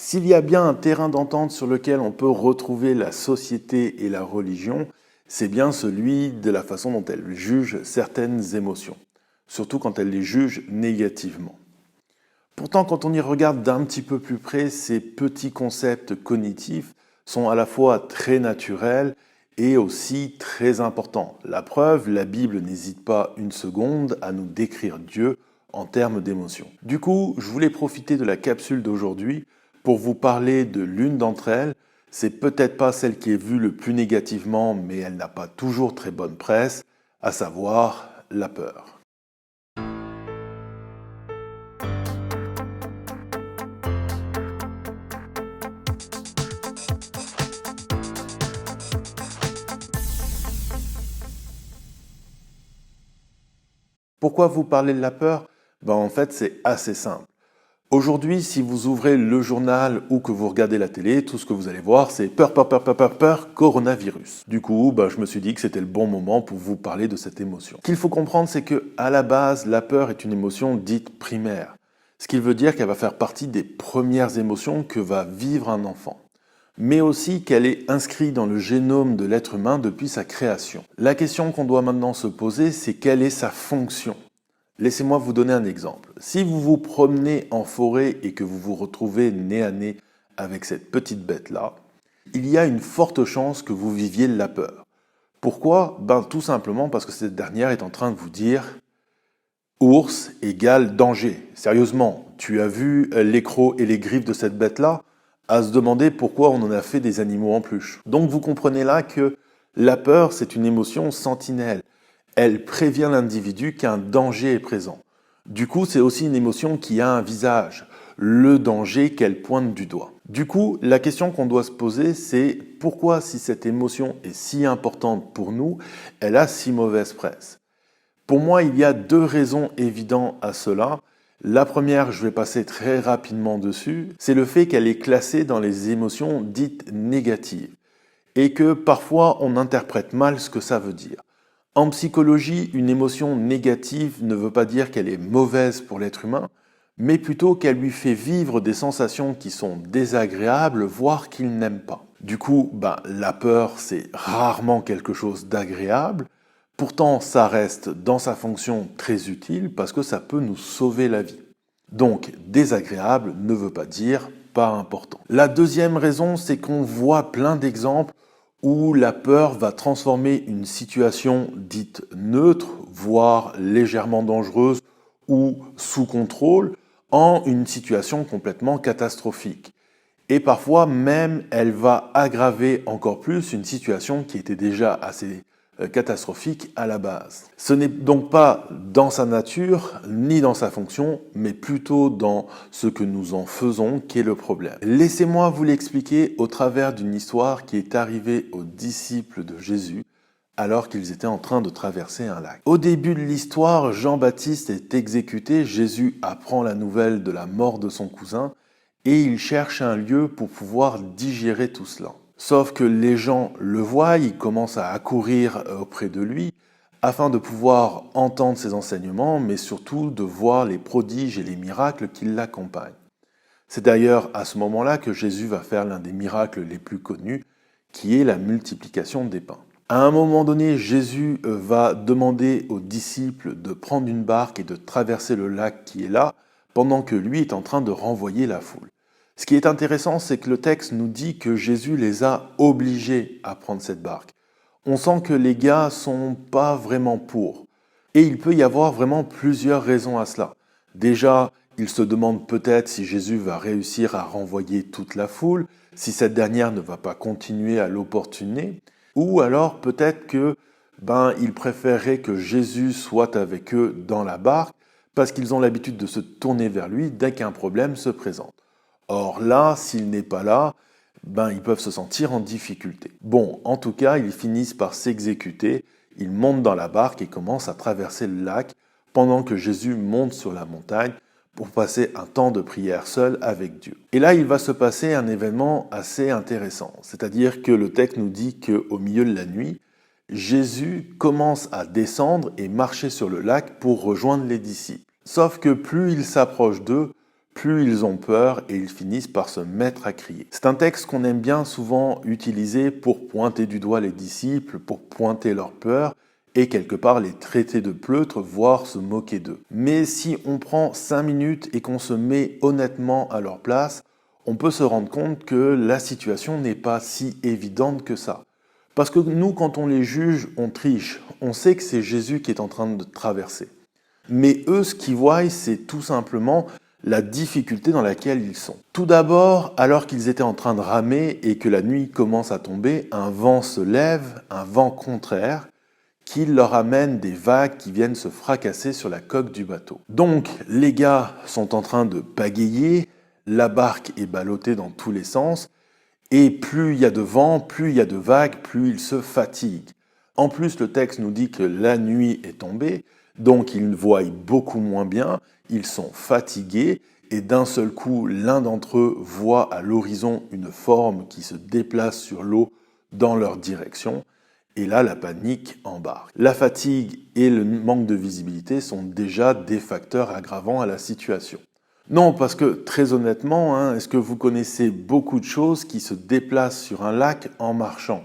S'il y a bien un terrain d'entente sur lequel on peut retrouver la société et la religion, c'est bien celui de la façon dont elle juge certaines émotions, surtout quand elle les juge négativement. Pourtant, quand on y regarde d'un petit peu plus près, ces petits concepts cognitifs sont à la fois très naturels et aussi très importants. La preuve, la Bible n'hésite pas une seconde à nous décrire Dieu en termes d'émotions. Du coup, je voulais profiter de la capsule d'aujourd'hui pour vous parler de l'une d'entre elles. C'est peut-être pas celle qui est vue le plus négativement, mais elle n'a pas toujours très bonne presse, à savoir la peur. Pourquoi vous parlez de la peur? En fait, c'est assez simple. Aujourd'hui, si vous ouvrez le journal ou que vous regardez la télé, tout ce que vous allez voir, c'est peur, peur, peur, peur, peur, peur, coronavirus. Du coup, je me suis dit que c'était le bon moment pour vous parler de cette émotion. Ce qu'il faut comprendre, c'est que, à la base, la peur est une émotion dite primaire. Ce qui veut dire qu'elle va faire partie des premières émotions que va vivre un enfant. Mais aussi qu'elle est inscrite dans le génome de l'être humain depuis sa création. La question qu'on doit maintenant se poser, c'est quelle est sa fonction? Laissez-moi vous donner un exemple. Si vous vous promenez en forêt et que vous vous retrouvez nez à nez avec cette petite bête-là, il y a une forte chance que vous viviez la peur. Pourquoi? Tout simplement parce que cette dernière est en train de vous dire « ours égale danger ». Sérieusement, tu as vu les crocs et les griffes de cette bête-là? À se demander pourquoi on en a fait des animaux en peluche. Donc vous comprenez là que la peur, c'est une émotion sentinelle. Elle prévient l'individu qu'un danger est présent. Du coup, c'est aussi une émotion qui a un visage, le danger qu'elle pointe du doigt. Du coup, la question qu'on doit se poser, c'est pourquoi, si cette émotion est si importante pour nous, elle a si mauvaise presse? Pour moi, il y a deux raisons évidentes à cela. La première, je vais passer très rapidement dessus, c'est le fait qu'elle est classée dans les émotions dites négatives et que parfois on interprète mal ce que ça veut dire. En psychologie, une émotion négative ne veut pas dire qu'elle est mauvaise pour l'être humain, mais plutôt qu'elle lui fait vivre des sensations qui sont désagréables, voire qu'il n'aime pas. Du coup, la peur, c'est rarement quelque chose d'agréable. Pourtant, ça reste dans sa fonction très utile parce que ça peut nous sauver la vie. Donc, désagréable ne veut pas dire pas important. La deuxième raison, c'est qu'on voit plein d'exemples où la peur va transformer une situation dite neutre, voire légèrement dangereuse ou sous contrôle, en une situation complètement catastrophique. Et parfois même, elle va aggraver encore plus une situation qui était déjà assez catastrophique à la base. Ce n'est donc pas dans sa nature ni dans sa fonction, mais plutôt dans ce que nous en faisons qu'est le problème. Laissez-moi vous l'expliquer au travers d'une histoire qui est arrivée aux disciples de Jésus alors qu'ils étaient en train de traverser un lac. Au début de l'histoire, Jean-Baptiste est exécuté, Jésus apprend la nouvelle de la mort de son cousin et il cherche un lieu pour pouvoir digérer tout cela. Sauf que les gens le voient, ils commencent à accourir auprès de lui afin de pouvoir entendre ses enseignements, mais surtout de voir les prodiges et les miracles qui l'accompagnent. C'est d'ailleurs à ce moment-là que Jésus va faire l'un des miracles les plus connus, qui est la multiplication des pains. À un moment donné, Jésus va demander aux disciples de prendre une barque et de traverser le lac qui est là, pendant que lui est en train de renvoyer la foule. Ce qui est intéressant, c'est que le texte nous dit que Jésus les a obligés à prendre cette barque. On sent que les gars sont pas vraiment pour. Et il peut y avoir vraiment plusieurs raisons à cela. Déjà, ils se demandent peut-être si Jésus va réussir à renvoyer toute la foule, si cette dernière ne va pas continuer à l'opportuner, ou alors peut-être que ils préféreraient que Jésus soit avec eux dans la barque parce qu'ils ont l'habitude de se tourner vers lui dès qu'un problème se présente. Or là, s'il n'est pas là, ils peuvent se sentir en difficulté. Bon, en tout cas, ils finissent par s'exécuter, ils montent dans la barque et commencent à traverser le lac pendant que Jésus monte sur la montagne pour passer un temps de prière seul avec Dieu. Et là, il va se passer un événement assez intéressant, c'est-à-dire que le texte nous dit qu'au milieu de la nuit, Jésus commence à descendre et marcher sur le lac pour rejoindre les disciples. Sauf que plus il s'approche d'eux, plus ils ont peur et ils finissent par se mettre à crier. C'est un texte qu'on aime bien souvent utiliser pour pointer du doigt les disciples, pour pointer leur peur et quelque part les traiter de pleutres, voire se moquer d'eux. Mais si on prend 5 minutes et qu'on se met honnêtement à leur place, on peut se rendre compte que la situation n'est pas si évidente que ça. Parce que nous, quand on les juge, on triche. On sait que c'est Jésus qui est en train de traverser. Mais eux, ce qu'ils voient, c'est tout simplement la difficulté dans laquelle ils sont. Tout d'abord, alors qu'ils étaient en train de ramer et que la nuit commence à tomber, un vent se lève, un vent contraire, qui leur amène des vagues qui viennent se fracasser sur la coque du bateau. Donc, les gars sont en train de pagayer, la barque est ballottée dans tous les sens, et plus il y a de vent, plus il y a de vagues, plus ils se fatiguent. En plus, le texte nous dit que la nuit est tombée, donc ils voient beaucoup moins bien, ils sont fatigués, et d'un seul coup, l'un d'entre eux voit à l'horizon une forme qui se déplace sur l'eau dans leur direction, et là, la panique embarque. La fatigue et le manque de visibilité sont déjà des facteurs aggravants à la situation. Non, parce que très honnêtement, est-ce que vous connaissez beaucoup de choses qui se déplacent sur un lac en marchant ?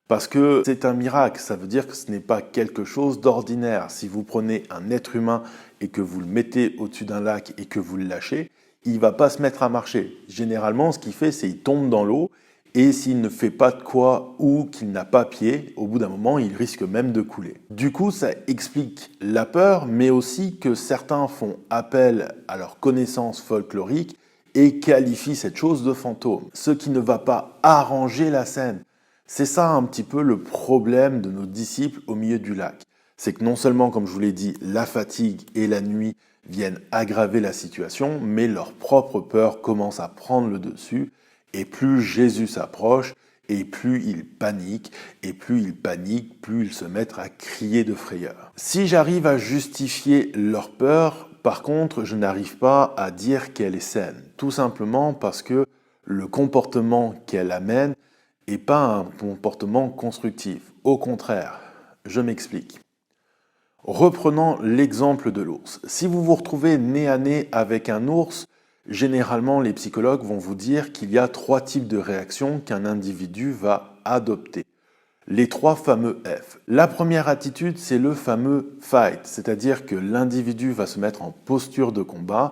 Parce que c'est un miracle, ça veut dire que ce n'est pas quelque chose d'ordinaire. Si vous prenez un être humain et que vous le mettez au-dessus d'un lac et que vous le lâchez, il ne va pas se mettre à marcher. Généralement, ce qu'il fait, c'est qu'il tombe dans l'eau et s'il ne fait pas de quoi ou qu'il n'a pas pied, au bout d'un moment, il risque même de couler. Du coup, ça explique la peur, mais aussi que certains font appel à leurs connaissances folkloriques et qualifient cette chose de fantôme, ce qui ne va pas arranger la scène. C'est ça un petit peu le problème de nos disciples au milieu du lac. C'est que non seulement, comme je vous l'ai dit, la fatigue et la nuit viennent aggraver la situation, mais leur propre peur commence à prendre le dessus. Et plus Jésus s'approche, et plus ils paniquent, et plus ils se mettent à crier de frayeur. Si j'arrive à justifier leur peur, par contre, je n'arrive pas à dire qu'elle est saine. Tout simplement parce que le comportement qu'elle amène n'est pas un comportement constructif. Au contraire, je m'explique. Reprenons l'exemple de l'ours. Si vous vous retrouvez nez à nez avec un ours, généralement, les psychologues vont vous dire qu'il y a 3 types de réactions qu'un individu va adopter. Les 3 fameux F. La première attitude, c'est le fameux fight, c'est-à-dire que l'individu va se mettre en posture de combat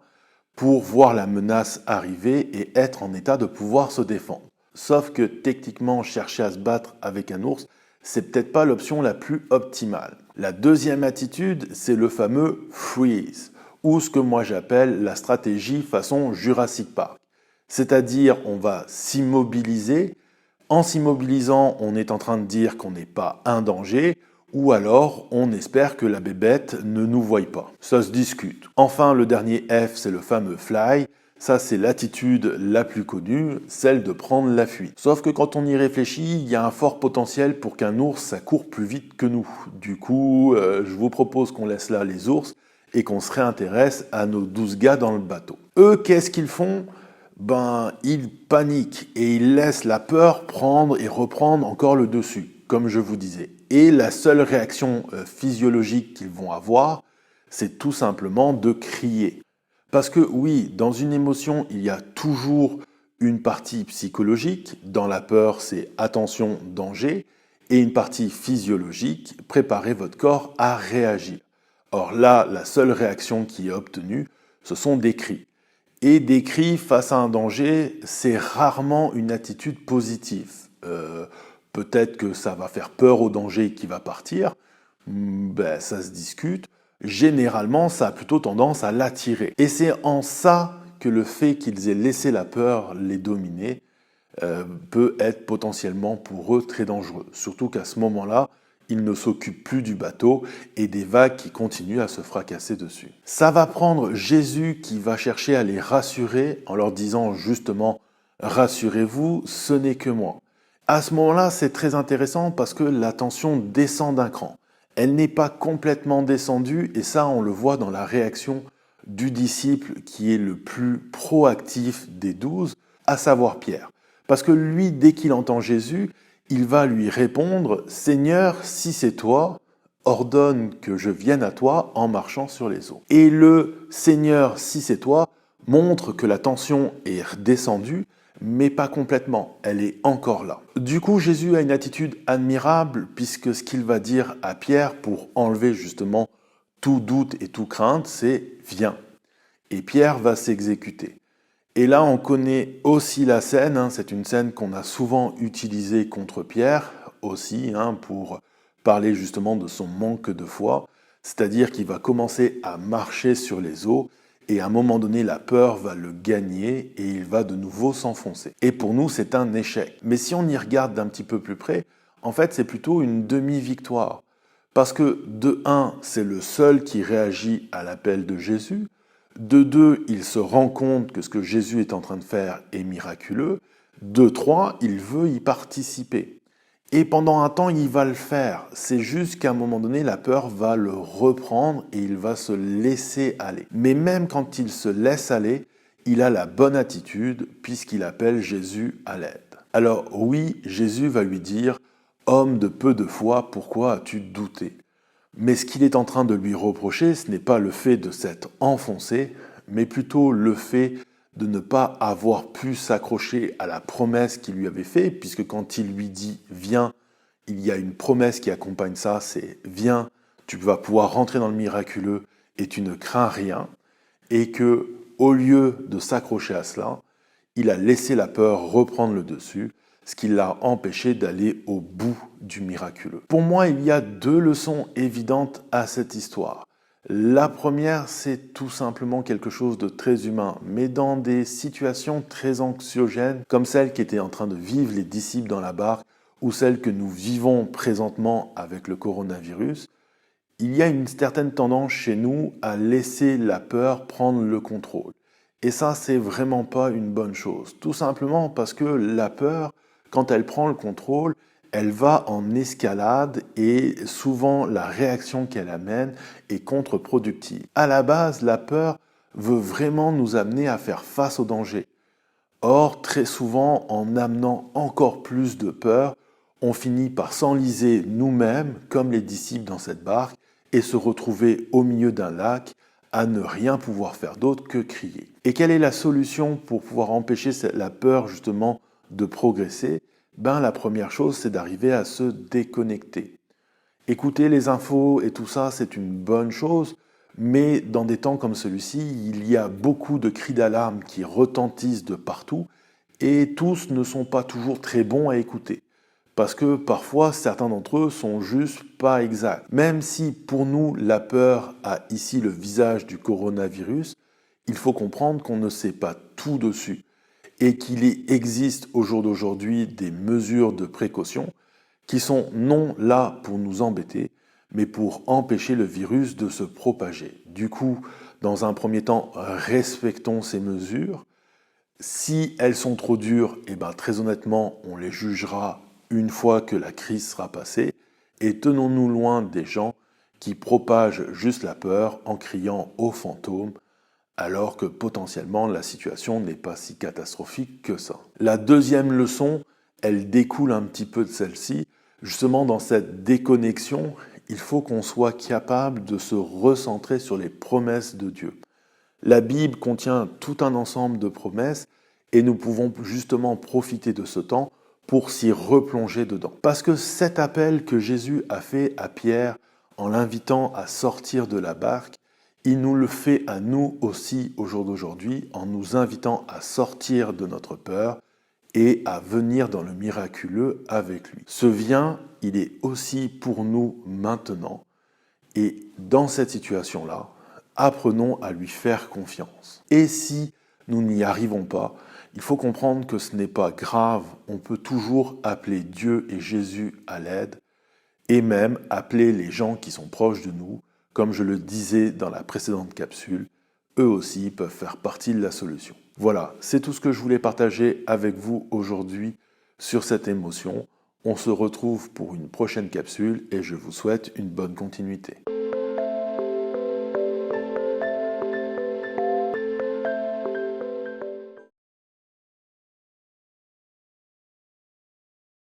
pour voir la menace arriver et être en état de pouvoir se défendre. Sauf que techniquement, chercher à se battre avec un ours, c'est peut-être pas l'option la plus optimale. La deuxième attitude, c'est le fameux freeze, ou ce que moi j'appelle la stratégie façon Jurassic Park. C'est-à-dire, on va s'immobiliser. En s'immobilisant, on est en train de dire qu'on n'est pas un danger, ou alors on espère que la bébête ne nous voie pas. Ça se discute. Enfin, le dernier F, c'est le fameux fly. Ça, c'est l'attitude la plus connue, celle de prendre la fuite. Sauf que quand on y réfléchit, il y a un fort potentiel pour qu'un ours, ça court plus vite que nous. Du coup, je vous propose qu'on laisse là les ours et qu'on se réintéresse à nos 12 gars dans le bateau. Eux, qu'est-ce qu'ils font ? Ils paniquent et ils laissent la peur prendre et reprendre encore le dessus, comme je vous disais. Et la seule réaction physiologique qu'ils vont avoir, c'est tout simplement de crier. Parce que oui, dans une émotion, il y a toujours une partie psychologique. Dans la peur, c'est attention, danger. Et une partie physiologique, préparez votre corps à réagir. Or là, la seule réaction qui est obtenue, ce sont des cris. Et des cris face à un danger, c'est rarement une attitude positive. Peut-être que ça va faire peur au danger qui va partir, ça se discute. Généralement, ça a plutôt tendance à l'attirer. Et c'est en ça que le fait qu'ils aient laissé la peur les dominer peut être potentiellement pour eux très dangereux. Surtout qu'à ce moment-là, ils ne s'occupent plus du bateau et des vagues qui continuent à se fracasser dessus. Ça va prendre Jésus qui va chercher à les rassurer en leur disant justement « Rassurez-vous, ce n'est que moi ». À ce moment-là, c'est très intéressant parce que la tension descend d'un cran. Elle n'est pas complètement descendue et ça, on le voit dans la réaction du disciple qui est le plus proactif des 12, à savoir Pierre. Parce que lui, dès qu'il entend Jésus, il va lui répondre « Seigneur, si c'est toi, ordonne que je vienne à toi en marchant sur les eaux. » Et le « Seigneur, si c'est toi » montre que la tension est redescendue, mais pas complètement, elle est encore là. Du coup, Jésus a une attitude admirable, puisque ce qu'il va dire à Pierre pour enlever justement tout doute et toute crainte, c'est « viens ». Et Pierre va s'exécuter. Et là, on connaît aussi la scène, c'est une scène qu'on a souvent utilisée contre Pierre, aussi, pour parler justement de son manque de foi, c'est-à-dire qu'il va commencer à marcher sur les eaux, et à un moment donné, la peur va le gagner, et il va de nouveau s'enfoncer. Et pour nous, c'est un échec. Mais si on y regarde d'un petit peu plus près, en fait, c'est plutôt une demi-victoire. Parce que, de un, c'est le seul qui réagit à l'appel de Jésus, de deux, il se rend compte que ce que Jésus est en train de faire est miraculeux. De trois, il veut y participer. Et pendant un temps, il va le faire. C'est juste qu'à un moment donné, la peur va le reprendre et il va se laisser aller. Mais même quand il se laisse aller, il a la bonne attitude puisqu'il appelle Jésus à l'aide. Alors oui, Jésus va lui dire « Homme de peu de foi, pourquoi as-tu douté ?» Mais ce qu'il est en train de lui reprocher, ce n'est pas le fait de s'être enfoncé, mais plutôt le fait de ne pas avoir pu s'accrocher à la promesse qu'il lui avait faite, puisque quand il lui dit « viens », il y a une promesse qui accompagne ça, c'est « viens, tu vas pouvoir rentrer dans le miraculeux et tu ne crains rien », et que au lieu de s'accrocher à cela, il a laissé la peur reprendre le dessus, ce qui l'a empêché d'aller au bout du miraculeux. Pour moi, il y a deux leçons évidentes à cette histoire. La première, c'est tout simplement quelque chose de très humain, mais dans des situations très anxiogènes, comme celle qu'étaient en train de vivre les disciples dans la barque, ou celle que nous vivons présentement avec le coronavirus, il y a une certaine tendance chez nous à laisser la peur prendre le contrôle. Et ça, c'est vraiment pas une bonne chose. Tout simplement parce que la peur, quand elle prend le contrôle, elle va en escalade et souvent la réaction qu'elle amène est contre-productive. À la base, la peur veut vraiment nous amener à faire face au danger. Or, très souvent, en amenant encore plus de peur, on finit par s'enliser nous-mêmes, comme les disciples dans cette barque, et se retrouver au milieu d'un lac à ne rien pouvoir faire d'autre que crier. Et quelle est la solution pour pouvoir empêcher la peur justement de progresser ? La première chose, c'est d'arriver à se déconnecter. Écouter les infos et tout ça, c'est une bonne chose, mais dans des temps comme celui-ci, il y a beaucoup de cris d'alarme qui retentissent de partout, et tous ne sont pas toujours très bons à écouter. Parce que parfois, certains d'entre eux sont juste pas exacts. Même si pour nous, la peur a ici le visage du coronavirus, il faut comprendre qu'on ne sait pas tout dessus et qu'il existe au jour d'aujourd'hui des mesures de précaution qui sont non là pour nous embêter, mais pour empêcher le virus de se propager. Du coup, dans un premier temps, respectons ces mesures. Si elles sont trop dures, très honnêtement, on les jugera une fois que la crise sera passée, et tenons-nous loin des gens qui propagent juste la peur en criant aux fantômes, alors que potentiellement la situation n'est pas si catastrophique que ça. La deuxième leçon, elle découle un petit peu de celle-ci. Justement, dans cette déconnexion, il faut qu'on soit capable de se recentrer sur les promesses de Dieu. La Bible contient tout un ensemble de promesses et nous pouvons justement profiter de ce temps pour s'y replonger dedans. Parce que cet appel que Jésus a fait à Pierre en l'invitant à sortir de la barque, il nous le fait à nous aussi au jour d'aujourd'hui en nous invitant à sortir de notre peur et à venir dans le miraculeux avec lui. Ce vient, il est aussi pour nous maintenant. Et dans cette situation-là, apprenons à lui faire confiance. Et si nous n'y arrivons pas, il faut comprendre que ce n'est pas grave, on peut toujours appeler Dieu et Jésus à l'aide, et même appeler les gens qui sont proches de nous, comme je le disais dans la précédente capsule, eux aussi peuvent faire partie de la solution. Voilà, c'est tout ce que je voulais partager avec vous aujourd'hui sur cette émotion. On se retrouve pour une prochaine capsule et je vous souhaite une bonne continuité.